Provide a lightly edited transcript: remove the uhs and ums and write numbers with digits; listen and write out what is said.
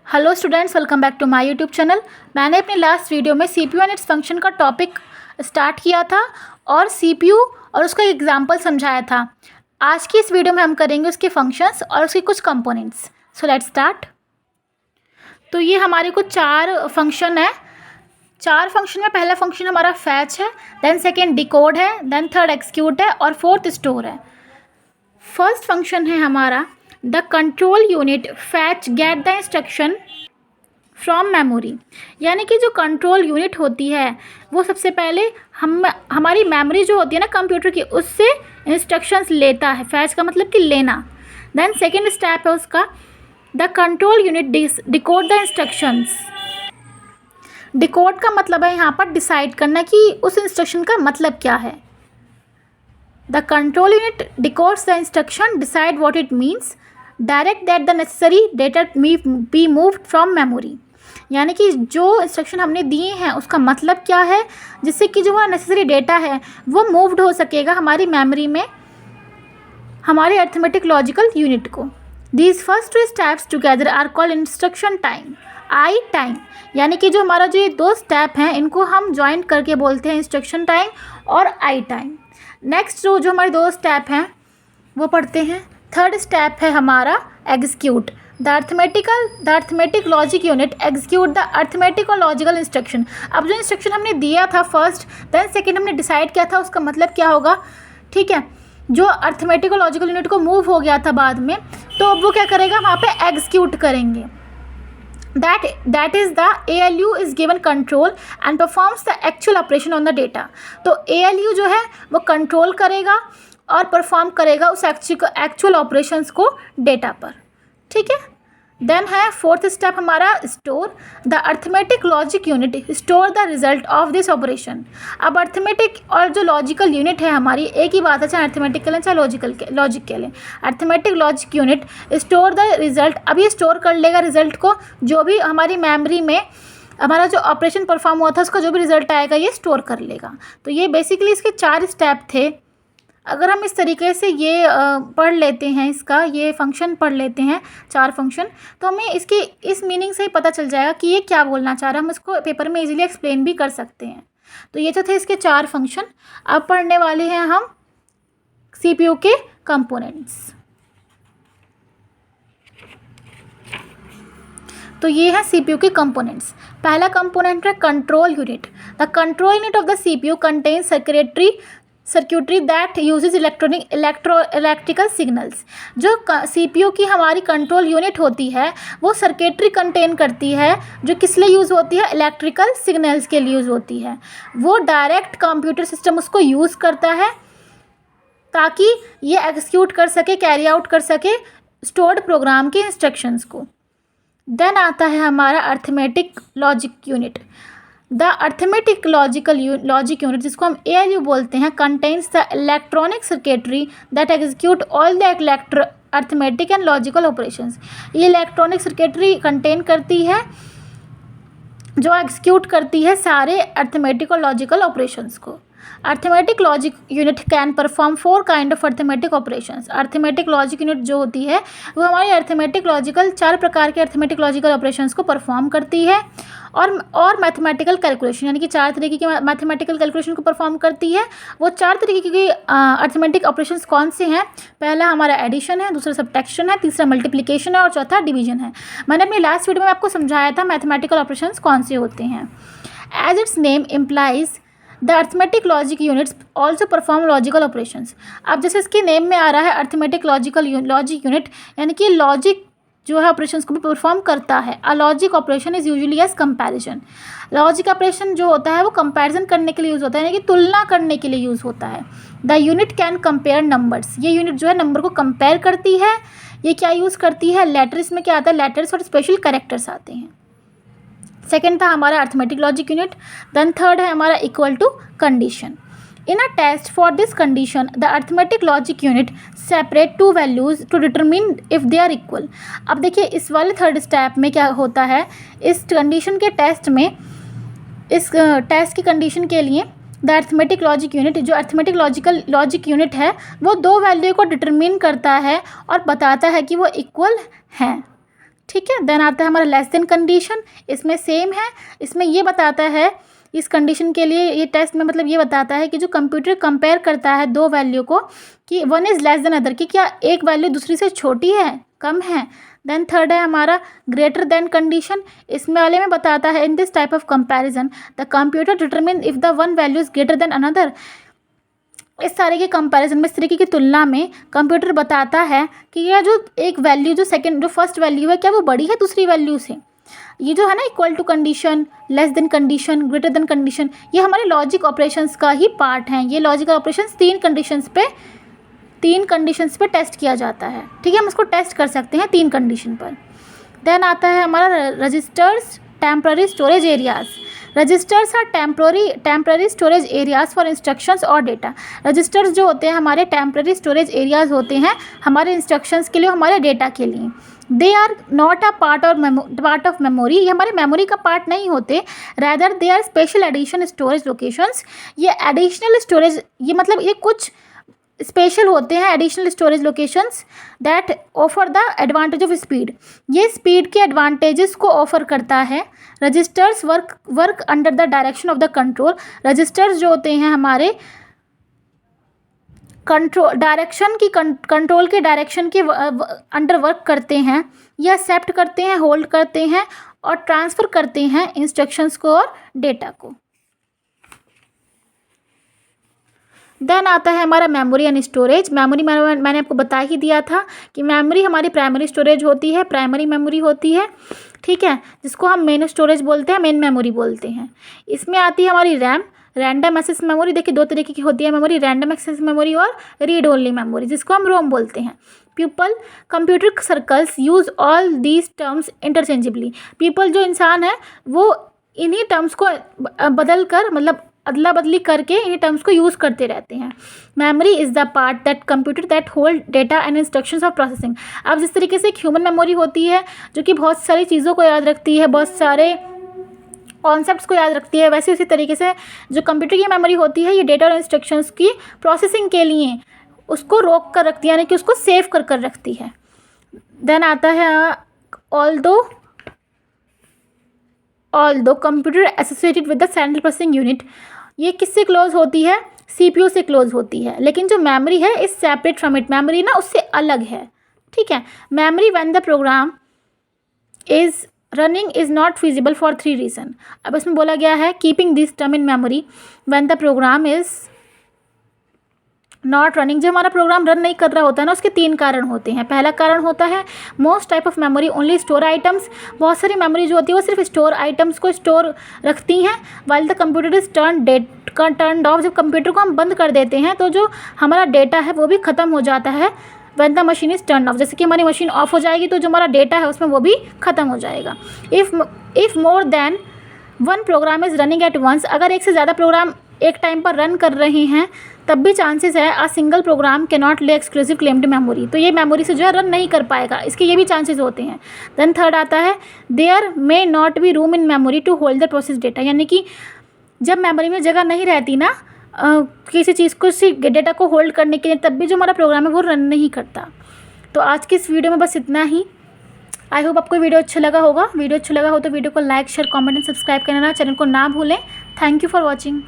Hello students, welcome back to my YouTube channel. मैंने अपने last video में CPU and its function का topic start किया था और सीपीयू और उसका एग्जांपल समझाया था। आज की इस वीडियो में हम करेंगे उसके फंक्शंस और उसके कुछ कंपोनेंट्स। So let's start. तो ये हमारे कुछ चार फंक्शन है। चार फंक्शन में पहला फंक्शन हमारा फैच है, देन सेकेंड डिकोड है, देन थर्ड एक्सक्यूट है और फोर्थ स्टोर है। फर्स्ट फंक्शन है हमारा the control unit fetch get the instruction from memory. यानी कि जो कंट्रोल यूनिट होती है वो सबसे पहले हमारी मेमोरी जो होती है ना कंप्यूटर की, उससे इंस्ट्रक्शंस लेता है। फैच का मतलब कि लेना। देन सेकेंड स्टेप है उसका the control unit decode the instructions. Decode का मतलब है यहाँ पर डिसाइड करना कि उस इंस्ट्रक्शन का मतलब क्या है। The control unit decodes the instruction, decide what it means, direct that the necessary data be moved from memory। यानी कि जो इंस्ट्रक्शन हमने दिए हैं उसका मतलब क्या है, जिससे कि जो हमारा नेसेसरी डेटा है वो मूव्ड हो सकेगा हमारी मेमोरी में, हमारे अर्थमेटिक लॉजिकल यूनिट को। These first two steps together are called instruction time, I time. यानी कि जो हमारा जो ये दो स्टेप हैं इनको हम ज्वाइन करके बोलते हैं इंस्ट्रक्शन टाइम और आई टाइम। नेक्स्ट जो हमारे दो स्टेप हैं वो पढ़ते हैं। थर्ड स्टेप है हमारा execute. The arithmetic logic unit execute the arithmetic और लॉजिकल इंस्ट्रक्शन। अब जो इंस्ट्रक्शन हमने दिया था फर्स्ट देन सेकेंड हमने डिसाइड किया था उसका मतलब क्या होगा, ठीक है। जो अर्थमेटिक और लॉजिकल यूनिट को मूव हो गया था बाद में, तो अब वो क्या करेगा, वहाँ पे एग्जीक्यूट करेंगे। That is the ALU is given control and performs the actual operation on the data। तो ALU जो है वो कंट्रोल करेगा और परफॉर्म करेगा उस एक्चुअल ऑपरेशंस को डेटा पर, ठीक है। देन है फोर्थ स्टेप हमारा store. The arithmetic logic unit store the result of this operation. अब अर्थमेटिक और जो लॉजिकल यूनिट है हमारी, एक ही बात है, चाहे अर्थमेटिक के लिए चाहे लॉजिक के लिए। Arithmetic logic unit store the result. अब ये स्टोर कर लेगा रिजल्ट को, जो भी हमारी मेमोरी में हमारा जो ऑपरेशन परफॉर्म हुआ था उसका जो भी रिजल्ट आएगा ये स्टोर कर लेगा। तो ये बेसिकली इसके चार स्टेप थे। अगर हम इस तरीके से ये पढ़ लेते हैं, इसका ये फंक्शन पढ़ लेते हैं, चार फंक्शन, तो हमें इसकी इस मीनिंग से ही पता चल जाएगा कि ये क्या बोलना चाह रहा है। हम इसको पेपर में इजीली एक्सप्लेन भी कर सकते हैं। तो ये तो थे इसके चार फंक्शन। अब पढ़ने वाले हैं हम सीपीयू के कंपोनेंट्स। तो ये है सीपीयू के कंपोनेंट्स। पहला कंपोनेंट है control unit. The control unit of the CPU contains circuitry that uses electrical signals. जो सीपीयू की हमारी कंट्रोल यूनिट होती है वो सर्किटरी कंटेन करती है, जो किस लिए यूज़ होती है, इलेक्ट्रिकल सिग्नल्स के लिए यूज़ होती है। वो डायरेक्ट कंप्यूटर सिस्टम उसको यूज़ करता है ताकि ये एग्जीक्यूट कर सके, कैरी आउट कर सके स्टोर्ड प्रोग्राम के इंस्ट्रक्शंस को। देन आता है हमारा arithmetic logic unit. The arithmetic logic unit, जिसको हम ALU बोलते हैं, contains the electronic circuitry that execute all the arithmetic and logical operations. ये इलेक्ट्रॉनिक सर्किटरी कंटेन करती है जो एग्जीक्यूट करती है सारे अर्थमेटिक और लॉजिकल ऑपरेशंस को। Arithmetic logic unit can perform 4 kind of arithmetic operations. Arithmetic logic unit जो होती है वो हमारी अर्थमेटिक लॉजिकल 4 प्रकार के अर्थमेटिक लॉजिकल ऑपरेशंस को परफॉर्म करती है और मैथमेटिकल कैलकुलेशन, यानी कि 4 तरीके की मैथमेटिकल कैलकुलेशन को परफॉर्म करती है। वो 4 तरीके की अर्थमेटिक ऑपरेशंस कौन से हैं? पहला हमारा एडिशन है, दूसरा सब्ट्रैक्शन है, तीसरा मल्टीप्लिकेशन है और चौथा डिवीजन है। मैंने अपनी लास्ट वीडियो में आपको समझाया था मैथमेटिकल ऑपरेशंस कौन से होते हैं। As its name implies the arithmetic logic units also perform logical operations. अब जैसे इसके नेम में आ रहा है अर्थमेटिक लॉजिक यूनिट, यानी कि लॉजिक जो है ऑपरेशंस को भी परफॉर्म करता है। A logic operation is usually as comparison. Logic operation जो होता है वो कंपैरिजन करने के लिए यूज़ होता है, यानी कि तुलना करने के लिए यूज़ होता है। The unit can compare numbers. ये यूनिट जो है नंबर को कंपेयर करती है। ये क्या यूज़ करती है, लेटर, इसमें क्या आता है, लेटर्स और स्पेशल कैरेक्टर्स आते हैं। सेकेंड था हमारा arithmetic logic unit. Then third है हमारा equal to condition. In a test for this condition, the arithmetic logic unit separate two values to determine if they are equal। अब देखिए इस वाले थर्ड स्टेप में क्या होता है, इस कंडीशन के टेस्ट में, इस टेस्ट की कंडीशन के लिए द अर्थमेटिक लॉजिक यूनिट, जो अर्थमेटिक लॉजिक यूनिट है वो 2 वैल्यू को डिटरमिन करता है और बताता है कि वो इक्वल हैं। ठीक है। देन आता है हमारा लेस देन कंडीशन। इसमें सेम है, इसमें ये बताता है इस कंडीशन के लिए ये टेस्ट में मतलब ये बताता है कि जो कंप्यूटर कंपेयर करता है दो वैल्यू को कि one is less than other, कि क्या एक वैल्यू दूसरी से छोटी है, कम है। देन थर्ड है हमारा ग्रेटर देन कंडीशन। इसमें वाले में बताता है in this type of comparison the computer determine if the one value is greater than another. इस सारे के कंपैरिजन में, इस तरीके की तुलना में कंप्यूटर बताता है कि यह जो एक वैल्यू जो फर्स्ट वैल्यू है क्या वो बड़ी है दूसरी वैल्यू से। ये जो है ना equal to condition, less than condition, greater than condition, ये हमारे लॉजिक ऑपरेशंस का ही पार्ट हैं। ये लॉजिकल ऑपरेशंस तीन कंडीशंस पे टेस्ट किया जाता है। ठीक है, हम इसको टेस्ट कर सकते हैं 3 कंडीशन पर। देन आता है हमारा registers temporary storage areas. Registers are temporary storage areas for instructions और डेटा। रजिस्टर्स जो होते हैं हमारे टेम्पररी स्टोरेज एरियाज होते हैं हमारे इंस्ट्रक्शंस के लिए, हमारे डेटा के लिए। They are not a part of memory. ये हमारे मेमोरी का पार्ट नहीं होते, rather they are special addition storage locations. ये एडिशनल स्टोरेज, ये मतलब ये कुछ स्पेशल होते हैं additional storage locations that offer the advantage of speed. ये स्पीड के एडवांटेजेस को ऑफर करता है। Registers work under the direction of the control. Registers जो होते हैं हमारे कंट्रोल के डायरेक्शन के अंडर वर्क करते हैं, या एक्सेप्ट करते हैं, होल्ड करते हैं और ट्रांसफ़र करते हैं इंस्ट्रक्शंस को और डेटा को। देन आता है हमारा मेमोरी एंड स्टोरेज। मेमोरी मैंने आपको बता ही दिया था कि मेमोरी हमारी प्राइमरी स्टोरेज होती है, प्राइमरी मेमोरी होती है, ठीक है, जिसको हम मेन स्टोरेज बोलते हैं, मेन मेमोरी बोलते हैं। इसमें आती है हमारी रैम, रैंडम एक्सेस मेमोरी। देखिए 2 तरीके की होती है मेमोरी, रैंडम एक्सेस मेमोरी और रीड ओनली मेमोरी, जिसको हम रोम बोलते हैं। People computer circles use all these terms interchangeably. People जो इंसान है वो इन्हीं टर्म्स को बदल कर, मतलब अदला बदली करके इन्हीं टर्म्स को यूज़ करते रहते हैं। Memory is the part that computer that hold data and instructions of processing. अब जिस तरीके से एक ह्यूमन मेमोरी होती है जो कि बहुत सारी चीज़ों को याद रखती है, बहुत सारे कॉन्सेप्ट्स को याद रखती है, वैसे उसी तरीके से जो कंप्यूटर की मेमोरी होती है ये डेटा और इंस्ट्रक्शंस की प्रोसेसिंग के लिए उसको रोक कर रखती है, यानी कि उसको सेव कर कर रखती है। देन आता है although computer associated with the central processing unit. ये किससे क्लोज होती है? CPU से क्लोज होती है, लेकिन जो मेमोरी है is separate from it. Memory ना उससे अलग है, ठीक है। Memory when the program is running is not feasible for 3 reason. अब इसमें बोला गया है keeping this term in memory when the program is not running. जब हमारा प्रोग्राम रन नहीं कर रहा होता है ना, उसके 3 कारण होते हैं। पहला कारण होता है most type of memory only store items. बहुत सारी मेमोरी जो होती है वो सिर्फ स्टोर आइटम्स को स्टोर रखती हैं। While the computer is turned of. जब कंप्यूटर को हम बंद कर देते हैं तो जो हमारा डेटा है वो भी ख़त्म हो जाता है। When the machine is turn off, जैसे कि हमारी मशीन ऑफ हो जाएगी तो जो हमारा डेटा है उसमें वो भी ख़त्म हो जाएगा। If more than 1 program is running at once, अगर एक से ज़्यादा प्रोग्राम एक टाइम पर रन कर रहे हैं तब भी चांसेस है a single program can not lay exclusive claimed memory. तो ये मेमोरी से जो है रन नहीं कर पाएगा, इसके ये भी चांसेस होते हैं। देन थर्ड आता है there may not be room in memory to hold the process data, यानी कि जब मेमोरी में जगह नहीं रहती ना किसी चीज़ को डेटा को होल्ड करने के लिए, तब भी जो हमारा प्रोग्राम है वो रन नहीं करता। तो आज की इस वीडियो में बस इतना ही। आई होप आपको वीडियो अच्छा लगा होगा। वीडियो अच्छा लगा हो तो वीडियो को like share comment and subscribe करना, चैनल को ना भूलें। Thank you for watching.